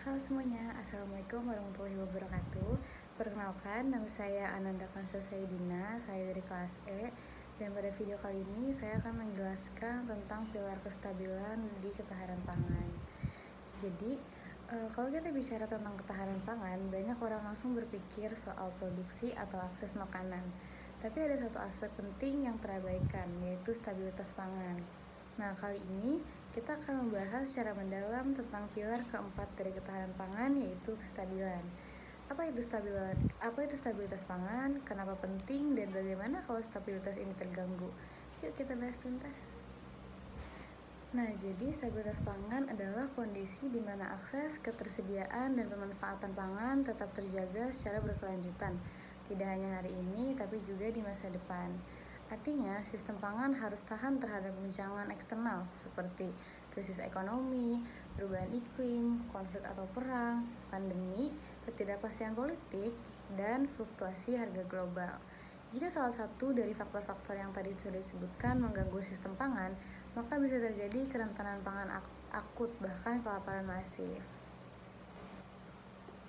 Halo semuanya, Assalamualaikum warahmatullahi wabarakatuh. Perkenalkan, nama saya Ananda Kansa Saidina, saya dari kelas E. Dan pada video kali ini saya akan menjelaskan tentang pilar kestabilan di ketahanan pangan. Jadi, kalau kita bicara tentang ketahanan pangan, banyak orang langsung berpikir soal produksi atau akses makanan. Tapi ada satu aspek penting yang terabaikan, yaitu stabilitas pangan. Nah, kali ini kita akan membahas secara mendalam tentang pilar keempat dari ketahanan pangan, yaitu kestabilan. Apa itu stabilitas pangan? Kenapa penting dan bagaimana kalau stabilitas ini terganggu? Yuk kita bahas tuntas. Nah, jadi stabilitas pangan adalah kondisi di mana akses, ketersediaan, dan pemanfaatan pangan tetap terjaga secara berkelanjutan. Tidak hanya hari ini, tapi juga di masa depan. Artinya, sistem pangan harus tahan terhadap guncangan eksternal seperti krisis ekonomi, perubahan iklim, konflik atau perang, pandemi, ketidakpastian politik, dan fluktuasi harga global. Jika salah satu dari faktor-faktor yang tadi sudah disebutkan mengganggu sistem pangan, maka bisa terjadi kerentanan pangan akut, bahkan kelaparan masif.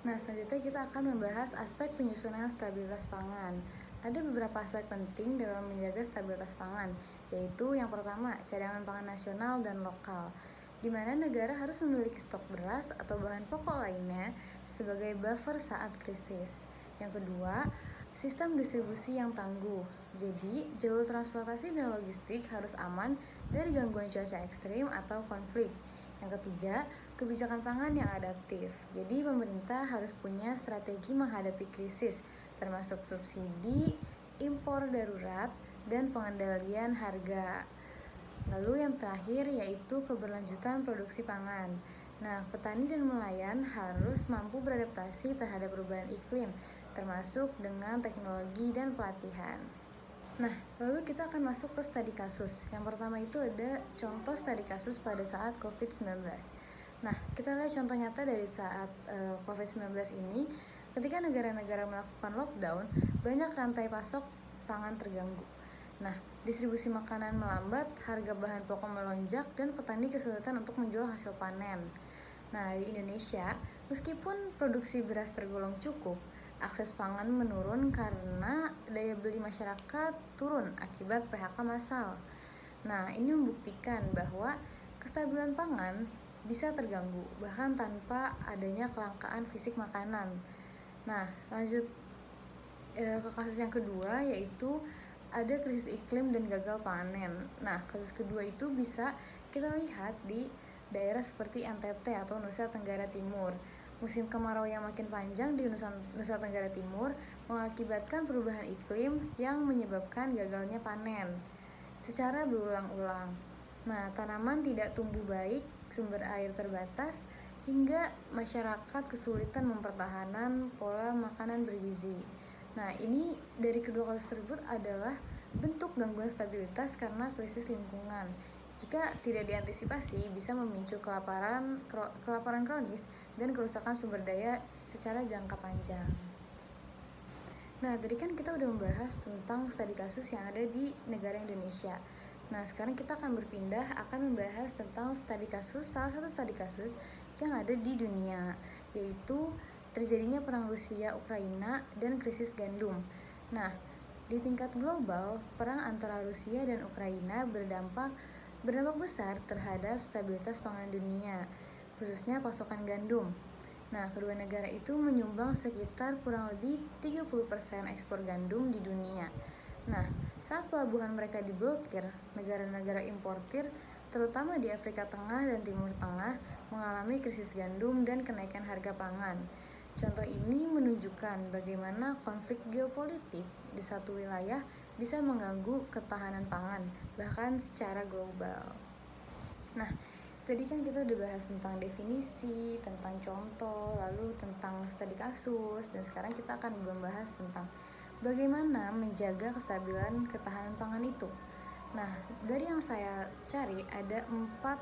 Nah, selanjutnya kita akan membahas aspek penyusunan stabilitas pangan. Ada beberapa aspek penting dalam menjaga stabilitas pangan, yaitu yang pertama, cadangan pangan nasional dan lokal, di mana negara harus memiliki stok beras atau bahan pokok lainnya sebagai buffer saat krisis. Yang kedua, sistem distribusi yang tangguh. Jadi, jalur transportasi dan logistik harus aman dari gangguan cuaca ekstrim atau konflik. Yang ketiga, kebijakan pangan yang adaptif. Jadi pemerintah harus punya strategi menghadapi krisis, termasuk subsidi, impor darurat, dan pengendalian harga. Lalu yang terakhir yaitu keberlanjutan produksi pangan. Nah, petani dan nelayan harus mampu beradaptasi terhadap perubahan iklim, termasuk dengan teknologi dan pelatihan. Nah, lalu kita akan masuk ke studi kasus. Yang pertama itu ada contoh studi kasus pada saat COVID-19. Nah, kita lihat contoh nyata dari saat COVID-19 ini, ketika negara-negara melakukan lockdown, banyak rantai pasok pangan terganggu. Nah, distribusi makanan melambat, harga bahan pokok melonjak, dan petani kesulitan untuk menjual hasil panen. Nah, di Indonesia, meskipun produksi beras tergolong cukup, akses pangan menurun karena daya beli masyarakat turun akibat PHK massal. Nah, ini membuktikan bahwa kestabilan pangan bisa terganggu, bahkan tanpa adanya kelangkaan fisik makanan. Nah, lanjut ke kasus yang kedua, yaitu ada krisis iklim dan gagal panen. Nah, kasus kedua itu bisa kita lihat di daerah seperti NTT atau Nusa Tenggara Timur. Musim kemarau yang makin panjang di Nusa Tenggara Timur mengakibatkan perubahan iklim yang menyebabkan gagalnya panen secara berulang-ulang. Nah, tanaman tidak tumbuh baik, sumber air terbatas, hingga masyarakat kesulitan mempertahankan pola makanan bergizi. Nah, ini dari kedua kasus tersebut adalah bentuk gangguan stabilitas karena krisis lingkungan. Jika tidak diantisipasi, bisa memicu kelaparan kronis dan kerusakan sumber daya secara jangka panjang. Nah, tadi kan kita udah membahas tentang studi kasus yang ada di negara Indonesia. Nah, sekarang kita akan membahas tentang salah satu studi kasus yang ada di dunia, yaitu terjadinya perang Rusia-Ukraina dan krisis gandum. Nah, di tingkat global, perang antara Rusia dan Ukraina berdampak besar terhadap stabilitas pangan dunia, khususnya pasokan gandum. Nah, kedua negara itu menyumbang sekitar kurang lebih 30% ekspor gandum di dunia. Nah, saat pelabuhan mereka diblokir, negara-negara importir, terutama di Afrika Tengah dan Timur Tengah, mengalami krisis gandum dan kenaikan harga pangan. Contoh ini menunjukkan bagaimana konflik geopolitik di satu wilayah bisa mengganggu ketahanan pangan, bahkan secara global. Nah, tadi kan kita udah bahas tentang definisi, tentang contoh, lalu tentang studi kasus, dan sekarang kita akan membahas tentang bagaimana menjaga kestabilan ketahanan pangan itu. Nah, dari yang saya cari ada 4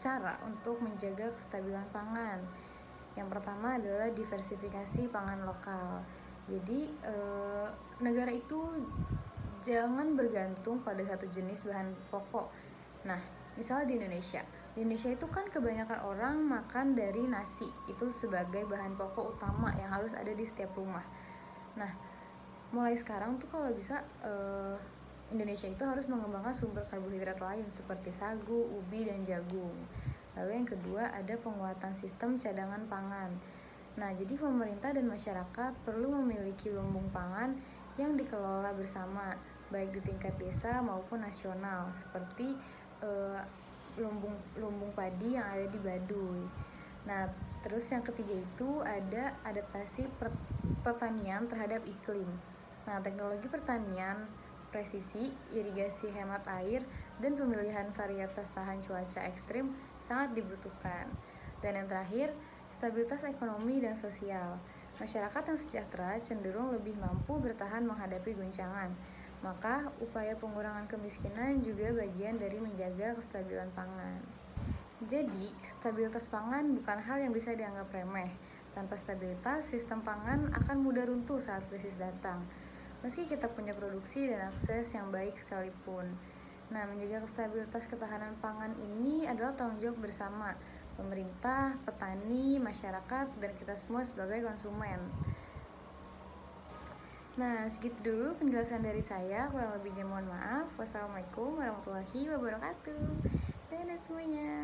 cara untuk menjaga kestabilan pangan. Yang pertama adalah diversifikasi pangan lokal. Jadi, negara itu jangan bergantung pada satu jenis bahan pokok. Nah, misalnya di Indonesia, Di Indonesia itu kan kebanyakan orang makan dari nasi, itu sebagai bahan pokok utama yang harus ada di setiap rumah. Nah, mulai sekarang tuh kalau bisa Indonesia itu harus mengembangkan sumber karbohidrat lain seperti sagu, ubi, dan jagung. Lalu yang kedua ada penguatan sistem cadangan pangan. Nah, jadi pemerintah dan masyarakat perlu memiliki lumbung pangan yang dikelola bersama, baik di tingkat desa maupun nasional, seperti lumbung padi yang ada di Baduy. Nah, terus yang ketiga itu ada adaptasi pertanian terhadap iklim. Nah, teknologi pertanian presisi, irigasi hemat air, dan pemilihan varietas tahan cuaca ekstrim sangat dibutuhkan. Dan yang terakhir, stabilitas ekonomi dan sosial. Masyarakat yang sejahtera cenderung lebih mampu bertahan menghadapi guncangan. Maka, upaya pengurangan kemiskinan juga bagian dari menjaga kestabilan pangan. Jadi, stabilitas pangan bukan hal yang bisa dianggap remeh. Tanpa stabilitas, sistem pangan akan mudah runtuh saat krisis datang. Meski kita punya produksi dan akses yang baik sekalipun. Nah, menjaga stabilitas ketahanan pangan ini adalah tanggung jawab bersama pemerintah, petani, masyarakat, dan kita semua sebagai konsumen. Nah, segitu dulu penjelasan dari saya. Kurang lebihnya mohon maaf. Wassalamualaikum warahmatullahi wabarakatuh. Dadah semuanya.